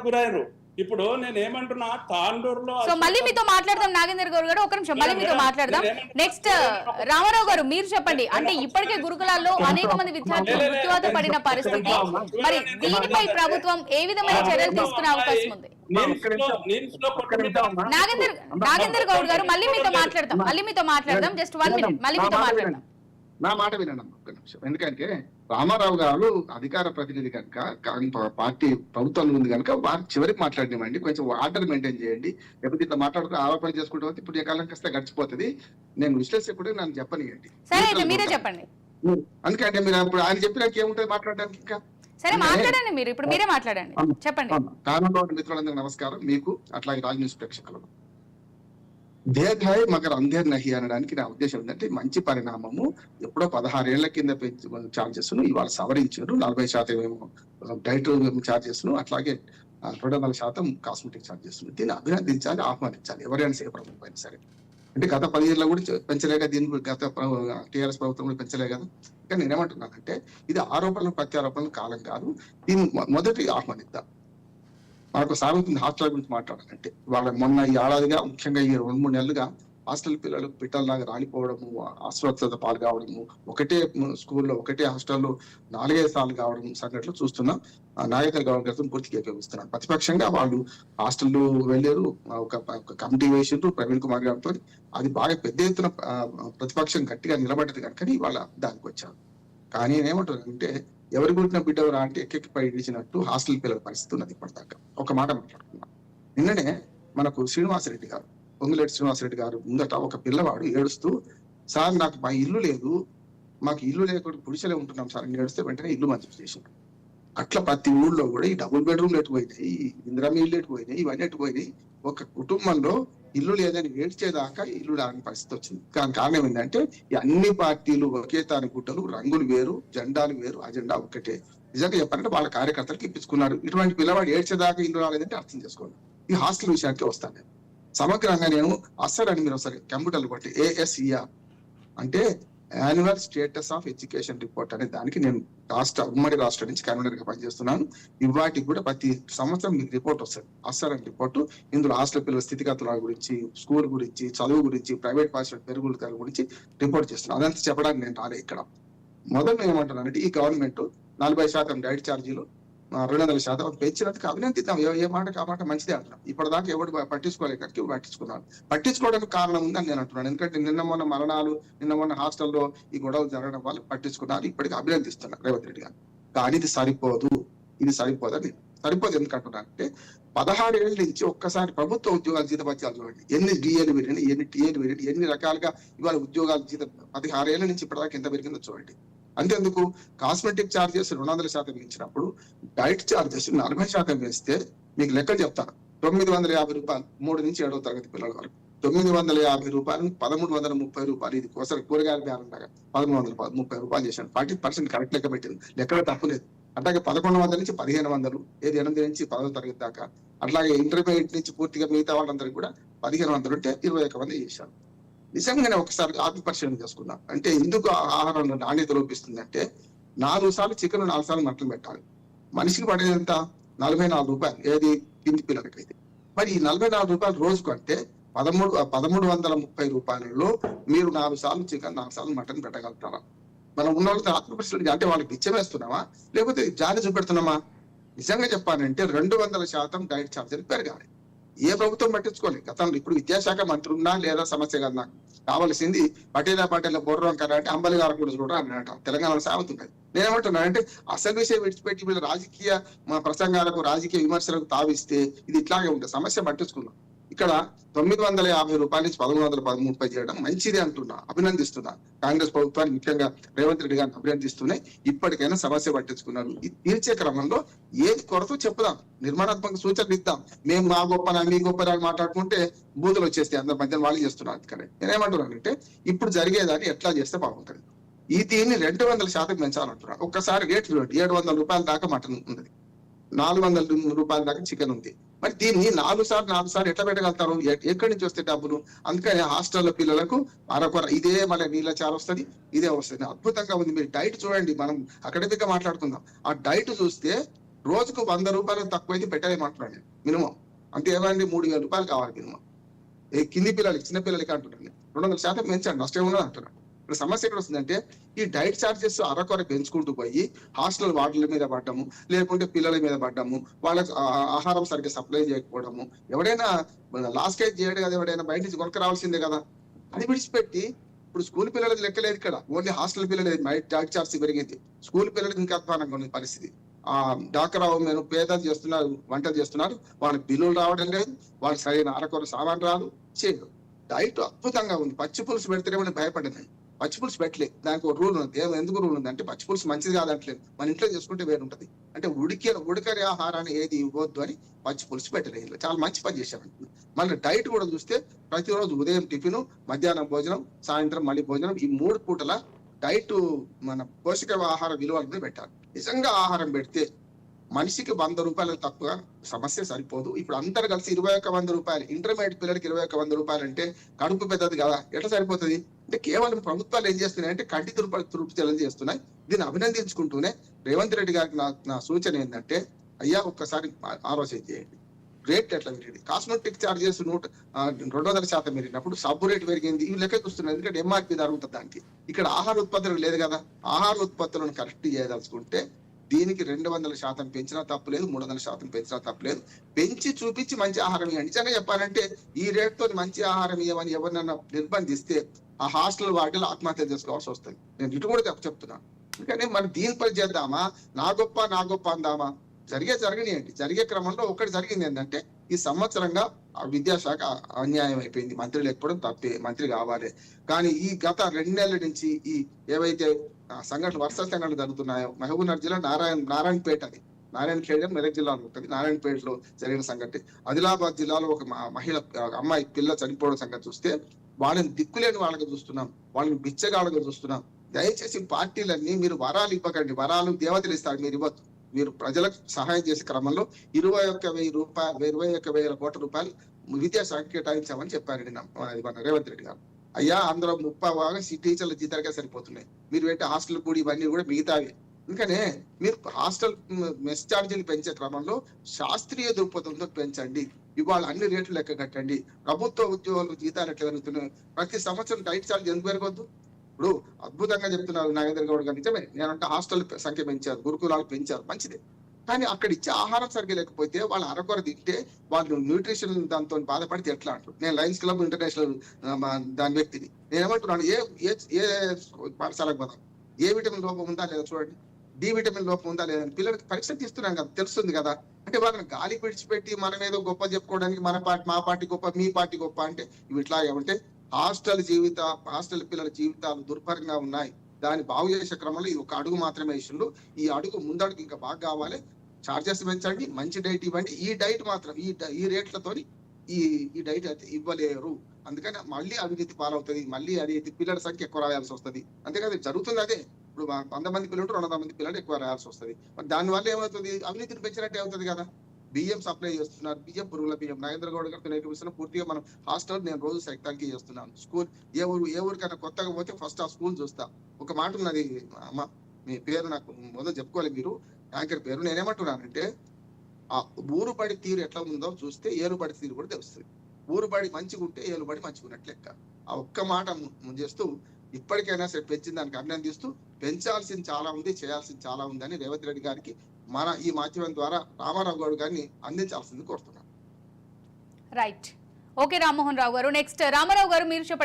గురయ్యారు. ఇప్పుడు నేను ఏమంటున్నా, తాండూరులో సో మళ్ళీ మీతో మాట్లాడదాం నాగేందర్ గౌడ్ గారు, ఒక నిమిషం మళ్ళీ మీతో మాట్లాడదాం. నెక్స్ట్ రామారావు గారు మీరు చెప్పండి. అంటే ఇప్పటికే గురుకులాల్లో అనేక మంది విద్యార్థులు మృత్యువాత పడిన పరిస్థితి, మరి దీనిపై ప్రభుత్వం ఏ విధమైన చర్యలు తీసుకునే అవకాశం ఉంది? నాగేందర్ గౌడ్ గారు మళ్ళీ మీతో మాట్లాడదాం జస్ట్ 1 minute మళ్ళీ మీతో మాట్లాడదాం. నా మాట వినండి ఒక్క నిమిషం. ఎందుకంటే రామారావు గారు అధికార ప్రతినిధి కనుక, పార్టీ ప్రభుత్వంలో ఉంది కనుక వారు చివరికి మాట్లాడినామండి. కొంచెం ఆర్డర్ మెయింటైన్ చేయండి. లేకపోతే ఇట్లా మాట్లాడుకుని ఆరోపణ చేసుకుంటే ఇప్పుడు ఏ కాలం కస్తే గడిచిపోతుంది. నేను విశ్లేషకుడు, నన్ను చెప్పనియండి. సరే మీరే చెప్పండి. అందుకంటే మీరు ఇప్పుడు ఆయన చెప్పినాక ఏముంటుంది మాట్లాడడానికి ఇంకా? సరే మాట్లాడండి, మీరు ఇప్పుడు మీరే మాట్లాడండి, చెప్పండి. కారణంలో మిత్రులందరికీ నమస్కారం, మీకు అట్లాగే రాజ్ న్యూస్ ప్రేక్షకులకు. దేహాయ్ మగర్ అంధేర్ నహి అనడానికి నా ఉద్దేశం ఏంటంటే మంచి పరిణామము. ఎప్పుడో 16 ఏళ్ల కింద ఛార్జెస్ ను ఇవాళ సవరించారు. 40% ఏమో డైట్ ఛార్జెస్ ను, అట్లాగే 200% కాస్మెటిక్ ఛార్జెస్ ను. దీన్ని అభినందించాలి, ఆహ్వానించాలి ఎవరైనా సరే, ప్రభుత్వం అయినా సరే. అంటే గత 10 ఏళ్ళ కూడా పెంచలేక, దీన్ని గత టీఆర్ఎస్ ప్రభుత్వం కూడా పెంచలే కదా. కానీ నేనేమంటున్నానంటే ఇది ఆరోపణలు ప్రత్యారోపణలు కాలం కాదు. దీన్ని మొదటి ఆహ్వానిద్దాం. మనకు సాగుతుంది హాస్టల్ గురించి మాట్లాడాలంటే, వాళ్ళ మొన్న ఈ ఏడాదిగా, ముఖ్యంగా ఈ 2-3 నెలలుగా హాస్టల్ పిల్లలు పిట్టల్లాగా రాలిపోవడము, అస్వస్థత పాలు కావడము, ఒకటే స్కూల్లో ఒకటే హాస్టల్లో 4-5 సార్లు కావడం సంఘటనలు చూస్తున్నాం. నాగేందర్ గౌడ్ గారితో పూర్తిగా ఏకీభవిస్తున్నాను. ప్రతిపక్షంగా వాళ్ళు హాస్టల్లో వెళ్ళారు, ఒక కమిటీ వేసిండ్రు ప్రవీణ్ కుమార్ గారితో. అది బాగా పెద్ద ఎత్తున ప్రతిపక్షం గట్టిగా నిలబడ్డది కనుక వాళ్ళ దానికి వచ్చారు. కానీ నేనేమంటున్నానంటే, ఎవరి గురించిన బిడ్డవరా అంటే ఎక్కెక్కి పై ఇచ్చినట్టు హాస్టల్ పిల్లల పరిస్థితి ఉన్నది. ఇప్పటిదాకా ఒక మాట మాట్లాడుకున్నాం. నిన్ననే మనకు శ్రీనివాసరెడ్డి గారు, పొంగులేటి శ్రీనివాసరెడ్డి గారు ముందట ఒక పిల్లవాడు ఏడుస్తూ, సార్ నాకు మా ఇల్లు లేదు, మాకు ఇల్లు లేకుండా గుడిసెలే ఉంటున్నాం సార్ అని ఏడుస్తే వెంటనే ఇల్లు మంజూరు చేసిండు. అట్లా ప్రతి ఊళ్ళో కూడా ఈ డబుల్ బెడ్రూమ్లు ఎటుపోయినాయి, ఇందిరామి ఇల్లు ఎటుపోయినాయి, ఇవన్నీ ఎటుపోయినాయి. ఒక కుటుంబంలో ఇల్లు లేదని ఏడ్చేదాకా ఇల్లు రాని పరిస్థితి వచ్చింది. దాని కారణం ఏంటంటే ఈ అన్ని పార్టీలు ఒకే తాని గుట్టలు, రంగులు వేరు, జెండాలు వేరు, అజెండా ఒకటే. నిజంగా చెప్పాలంటే వాళ్ళ కార్యకర్తలకు ఇప్పించుకున్నారు. ఇటువంటి పిల్లవాడు ఏడ్చేదాకా ఇల్లు రాలేదంటే అర్థం చేసుకోండి. ఈ హాస్టల్ విషయానికి వస్తాను నేను సమగ్రంగా. నేను అస్సలు అని మీరు ఒకసారి కంప్యూటర్లు కొట్టి ASER అంటే annual status of education report అనే దానికి నేను ఉమ్మడి రాష్ట్రం నుంచి కన్వీనర్ గా పనిచేస్తున్నాను. ఇవాటికి కూడా ప్రతి సంవత్సరం మీకు రిపోర్ట్ వస్తుంది, అస్సలు రిపోర్టు. ఇందులో హాస్టల్ పిల్లల స్థితిగతుల గురించి, స్కూల్ గురించి, చదువు గురించి, ప్రైవేట్ పాఠశాల పెరుగుదల గురించి రిపోర్ట్ చేస్తున్నాను. అదంతా చెప్పడానికి నేను రాలే ఇక్కడ. మొదలు ఏమంటున్నానంటే, ఈ గవర్నమెంట్ 40% డైట్ ఛార్జీలు 200% పెంచినందుకు అభినందిద్దాం. ఏ మాట ఆ మాట మంచిదే అంటున్నాం. ఇప్పటిదాకా ఎవరు పట్టించుకోలేకడికి పట్టించుకున్నాను. పట్టించుకోవడానికి కారణం ఉందని నేను అంటున్నాను. ఎందుకంటే నిన్న మొన్న మరణాలు, నిన్న మొన్న హాస్టల్లో ఈ గొడవలు జరగడం వల్ల పట్టించుకున్నారు. ఇప్పటికీ అభినందిస్తున్నారు రేవంత్ రెడ్డి గారు. కానీ ఇది సరిపోదు సరిపోదు ఎందుకంటున్నాను అంటే, 16 ఏళ్ల నుంచి ఒక్కసారి ప్రభుత్వ ఉద్యోగాల జీతభత్యాలు చూడండి. ఎన్ని డిఏలు పెరిగినాయి, ఎన్ని టీఏలు పెరిగినాయి, ఎన్ని రకాలుగా ఇవాళ ఉద్యోగాల జీతం 16 ఏళ్ల నుంచి ఇప్పటిదాకా ఎంత పెరిగిందో చూడండి. అంతేందుకు కాస్మెటిక్ ఛార్జెస్ 200% పెంచినప్పుడు డైట్ ఛార్జెస్ 40% వేస్తే మీకు లెక్క చెప్తాను. 950 రూపాయలు 3 నుంచి 7వ తరగతి పిల్లల వరకు 950 రూపాయలు 1330 రూపాయలు. ఇది కోసం కూరగాయల బేరం లాగా 1330 రూపాయలు చేశాను. 40% కరెక్ట్ లెక్క పెట్టింది, లెక్కలో తప్పు లేదు. అట్లాగే 1100 నుంచి 1500, 8 నుంచి 10వ తరగతి దాకా. అట్లాగే ఇంటర్మీడియట్ నుంచి పూర్తిగా మిగతా వాళ్ళందరికీ కూడా 1500 ఉంటే 21 మంది చేశారు. నిజంగానే ఒకసారి ఆత్మపరిశీలన చేసుకున్నాం. అంటే ఎందుకు ఆహారంలో నాణ్యత లోపిస్తుంది అంటే, 4 సార్లు చికెన్, 4 సార్లు మటన్ పెట్టాలి. మనిషికి పడేదంతా 44 రూపాయలు, ఏది కింది పిల్లలకైతే. మరి ఈ 44 రూపాయలు రోజుకు అంటే 1330 రూపాయలలో మీరు 4 సార్లు చికెన్, 4 సార్లు మటన్ పెట్టగలుగుతారా? మనం ఉన్న వాళ్ళతో ఆత్మపరిశీలన అంటే వాళ్ళకి బిచ్చమేస్తున్నామా, లేకపోతే జాలి చూపెడుతున్నామా? నిజంగా చెప్పాలంటే 200% డైట్ ఛార్జీలు పెరగాలి. ఏ ప్రభుత్వం పట్టించుకోలేదు గతంలో. ఇప్పుడు విద్యాశాఖ మంత్రి ఉన్నా లేదా సమస్య కాదు. నాకు కావాల్సింది పటేల బొర్రం కదా అంటే అంబలి గారు కూడా చూడరా అని తెలంగాణలో సాగుతున్నది. నేనేమంటున్నానంటే, అసలు విషయం విడిచిపెట్టి వీళ్ళు రాజకీయ ప్రసంగాలకు, రాజకీయ విమర్శలకు తావిస్తే ఇది ఇట్లాగే ఉంటుంది. సమస్య పట్టించుకున్నాం. ఇక్కడ 950 రూపాయల నుంచి 1130 చేయడం మంచిది అంటున్నా, అభినందిస్తున్నా. కాంగ్రెస్ ప్రభుత్వాన్ని, ముఖ్యంగా రేవంత్ రెడ్డి గారిని అభినందిస్తూనే ఇప్పటికైనా సమస్య పట్టించుకున్నారు. తీర్చే క్రమంలో ఏది కొరత చెప్పుదాం, నిర్మాణాత్మక సూచనలు ఇద్దాం. మేము మా గొప్పనా మీ గొప్పనా మాట్లాడుకుంటే బూతులు వచ్చేస్తాయి, అందరి మధ్య వాళ్ళు చేస్తున్నారు. అందుకని నేనేమంటున్నానంటే, ఇప్పుడు జరిగేదాన్ని ఎట్లా చేస్తే బాగుంటుంది. దీన్ని 200% పెంచాలంటున్నాను. ఒక్కసారి రేట్లు 700 రూపాయల దాకా మటన్ ఉంది, 400 రూపాయల దాకా చికెన్ ఉంది. మరి దీన్ని 4 సార్లు ఎట్లా పెట్టగలుగుతారు? ఎక్కడి నుంచి వస్తే డబ్బులు? అందుకని హాస్టల్లో పిల్లలకు అరకొర ఇదే మళ్ళీ నీళ్ళ చారు వస్తుంది, ఇదే వస్తుంది. అద్భుతంగా ఉంది. మీరు డైట్ చూడండి, మనం అకాడమిక్ గా మాట్లాడుకుందాం. ఆ డైట్ చూస్తే రోజుకు 100 రూపాయలు తక్కువైతే పెట్టలేమంటున్నాను నేను మినిమం. అంటే ఏమండి 3000 రూపాయలు కావాలి మినిమం. ఈ కింది పిల్లలకి చిన్న పిల్లలకి అంటున్నాను 200% పెంచండి, నష్టం ఉన్నది అంటున్నాను. ఇప్పుడు సమస్య ఎక్కడ వస్తుందంటే ఈ డైట్ చార్జెస్ అరకొర పెంచుకుంటూ పోయి హాస్టల్ వార్డుల మీద పడ్డము, లేకుంటే పిల్లల మీద పడ్డము, వాళ్ళకి ఆహారం సరిగ్గా సప్లై చేయకపోవడము. ఎవడైనా లాస్ట్ కేజ్ చేయడు కదా, ఎవడైనా బయట నుంచి కొనుక్క రావాల్సిందే కదా. అది విడిచిపెట్టి ఇప్పుడు స్కూల్ పిల్లలకి లెక్కలేదు ఇక్కడ, ఓన్లీ హాస్టల్ పిల్లలే డైట్ చార్జ్ పెరిగింది. స్కూల్ పిల్లలకి ఇంకా అధ్వానంగా ఉన్న పరిస్థితి. డాక్టర్ మేము పేదలు చేస్తున్నారు, వంటలు చేస్తున్నారు, వాళ్ళకి బిల్లులు రావడం లేదు, వాళ్ళకి సరైన అరకొర సామాన్ రాదు, చేయదు. డైట్ అద్భుతంగా ఉంది. పచ్చి పులుసు పెడితేనే భయపడింది, పచ్చి పులుసు పెట్టలేదు. దానికి ఒక రూల్ ఉంది. ఎందుకు రూల్ ఉంది అంటే పచ్చి పులుసు మంచిది కాదంటలేదు, మన ఇంట్లో చేసుకుంటే వేరుంటది. అంటే ఉడకని ఆహారాన్ని ఏది ఇవ్వద్దు అని పచ్చి పులుసు పెట్టలేదు. చాలా మంచి పని చేశారు. మళ్ళీ డైట్ కూడా చూస్తే ప్రతిరోజు ఉదయం టిఫిన్, మధ్యాహ్నం భోజనం, సాయంత్రం మళ్ళీ భోజనం, ఈ 3 పూటల డైట్ మన పోషక ఆహార విలువలను పెట్టాలి. నిజంగా ఆహారం పెడితే మనిషికి 100 రూపాయలు తక్కువ సమస్య సరిపోదు. ఇప్పుడు అందరు కలిసి 21,100 రూపాయలు, ఇంటర్మీడియట్ పిల్లలకి 21,100 రూపాయలు అంటే కడుపు పెద్దది కదా, ఎట్లా సరిపోతుంది? అంటే కేవలం ప్రభుత్వాలు ఏం చేస్తున్నాయి అంటే కంటి తృప్తి చేస్తున్నాయి. దీన్ని అభినందించుకుంటూనే రేవంత్ రెడ్డి గారికి నా సూచన ఏంటంటే, అయ్యా ఒక్కసారి ఆలోచన చేయండి. రేట్ ఎట్లా పెరిగింది? కాస్మెటిక్ చార్జెస్ 200% పెరిగినప్పుడు సబ్బు రేటు పెరిగింది. ఇవి లెక్క చూస్తున్నాయి, ఎందుకంటే ఎంఆర్పీ జరుగుతుంది దానికి. ఇక్కడ ఆహార ఉత్పత్తులకు లేదు కదా. ఆహార ఉత్పత్తులను కరెక్ట్ చేయదలుచుకుంటే దీనికి 200% పెంచినా తప్పులేదు, 300% పెంచినా తప్పులేదు. పెంచి చూపించి మంచి ఆహారం ఇవ్వండి. నిజంగా చెప్పాలంటే ఈ రేట్ తో మంచి ఆహారం ఇవ్వమని ఎవరినైనా నిర్బంధిస్తే ఆ హాస్టల్ వాటిలో ఆత్మహత్య చేసుకోవాల్సి వస్తుంది. నేను ఇటు కూడా చెప్తున్నాను. ఎందుకంటే మనం దీనిపై చేద్దామా, నా గొప్ప అందామా? జరగనియండి. జరిగే క్రమంలో ఒకటి జరిగింది ఏంటంటే, ఈ సంవత్సరంగా విద్యాశాఖ అన్యాయం అయిపోయింది. మంత్రి లేకపోవడం తప్పే, మంత్రి కావాలి. కానీ ఈ గత 2 నెలల నుంచి ఈ ఏవైతే వరుస సంఘటనలు జరుగుతున్నాయో, మహబూబ్నగర్ జిల్లా నారాయణపేట, అది నారాయణపేట మెదక్ జిల్లాలో ఉంటుంది. నారాయణపేటలో జరిగిన సంగతి, ఆదిలాబాద్ జిల్లాలో ఒక మహిళ అమ్మాయి పిల్ల చనిపోవడం సంగతి చూస్తే వాళ్ళని దిక్కులేని వాళ్ళగా చూస్తున్నాం, వాళ్ళని బిచ్చగాళ్ళగా చూస్తున్నాం. దయచేసి పార్టీలన్నీ మీరు వరాలు ఇవ్వకండి. వరాలు దేవతలు ఇస్తారు, మీరు ఇవ్వద్దు. మీరు ప్రజలకు సహాయం చేసే క్రమంలో 21,000 కోట్ల రూపాయలు విద్యాశాఖ కేటాయించామని చెప్పారండి మన రేవంత్ రెడ్డి గారు. అయ్యా అందులో 30% టీచర్ల జీతాలకే సరిపోతున్నాయి. మీరు పెట్టే హాస్టల్ కూడా ఇవన్నీ కూడా మిగతావి. అందుకనే మీరు హాస్టల్ మెస్ ఛార్జీలు పెంచే క్రమంలో శాస్త్రీయ దృక్పథంతో పెంచండి. ఇవాళ అన్ని రేట్లు లెక్క కట్టండి. ప్రభుత్వ ఉద్యోగులకు జీతాలు ఎట్లా పెరుగుతున్నాయి? ప్రతి సంవత్సరం డైట్ ఛార్జ్ ఎందుకు పెరగొద్దు? ఇప్పుడు అద్భుతంగా చెప్తున్నారు నాగేంద్ర గౌడ్ గారు, నిజమే. నేనంటే హాస్టల్ సంఖ్య పెంచారు, గురుకులాలు పెంచారు, మంచిదే. కానీ అక్కడ ఇచ్చే ఆహారం సరిగ్గా లేకపోతే వాళ్ళు అరకొర తింటే వాళ్ళు న్యూట్రిషన్ దాంతో బాధపడితే ఎట్లా అంటారు? నేను లయన్స్ క్లబ్ ఇంటర్నేషనల్ దాని వ్యక్తిని. నేను ఏమంటున్నాను, ఏ పాఠశాలకు పోదాం, ఏ విటమిన్ లోపం ఉందా లేదా చూడండి, డి విటమిన్ లోపం ఉందా లేదా పిల్లలకి పరీక్ష తీస్తున్నాం కదా, తెలుస్తుంది కదా. అంటే వాళ్ళని గాలి విడిచిపెట్టి మనం ఏదో గొప్ప చెప్పుకోవడానికి మా పార్టీ గొప్ప, మీ పార్టీ గొప్ప అంటే ఇవి ఇట్లా ఏమంటే హాస్టల్ పిల్లల జీవితాలు దుర్భరంగా ఉన్నాయి. దాన్ని బాగు చేసే క్రమంలో ఇది ఒక అడుగు మాత్రమే ఇష్యూలు. ఈ అడుగు ముందడుగు ఇంకా బాగా కావాలి. చార్జెస్ పెంచండి, మంచి డైట్ ఇవ్వండి. ఈ డైట్ మాత్రం ఈ రేట్లతోని ఈ డైట్ అయితే ఇవ్వలేరు. అందుకని మళ్ళీ అవినీతి పాలవుతుంది, మళ్ళీ అది పిల్లల సంఖ్య ఎక్కువ రాయాల్సి వస్తుంది. అంతేకాదు జరుగుతుంది అదే. ఇప్పుడు 100 మంది పిల్లలు 200 మంది పిల్లలు ఎక్కువ రాయాల్సి వస్తుంది. మరి దానివల్ల ఏమవుతుంది? అవినీతిని పెంచినట్టే అవుతుంది కదా. బియ్యం సప్లై చేస్తున్నారు, బియ్యం పురుగుల బియ్యం. నాగేంద్ర గౌడ్ గారితో నేర్పిస్తున్నా పూర్తిగా మనం హాస్టల్ నేను రోజు తనిఖీ చేస్తున్నాను. స్కూల్ ఏ ఊరికైనా కొత్తగా పోతే ఫస్ట్ ఆ స్కూల్ చూస్తా. ఒక మాట ఉన్నది అమ్మ, మీ పేరు నాకు మొదలు చెప్పుకోవాలి, మీరు యాంకర్ పేరు. నేనేమంటున్నానంటే ఆ ఊరుబడి తీరు ఎట్లా ఉందో చూస్తే ఏలుబడి తీరు కూడా తెలుస్తుంది. ఊరుబడి మంచిగా ఉంటే ఏలుబడి మంచిగా ఉన్నట్లు లెక్క. ఆ ఒక్క మాట చేస్తూ ఇప్పటికైనా సరే పెంచిన దానికి అభినందిస్తూ, పెంచాల్సింది చాలా ఉంది, చేయాల్సింది చాలా ఉంది అని రేవంత్ రెడ్డి గారికి మన ఈ మాధ్యమం ద్వారా రామారావు గౌడ్ గారిని అందించాల్సింది కోరుతున్నాను. రైట్. ఓకే రామ్మోహన్ రావు గారు. నెక్స్ట్ రామారావు గారు, మీరు చెప్పండి.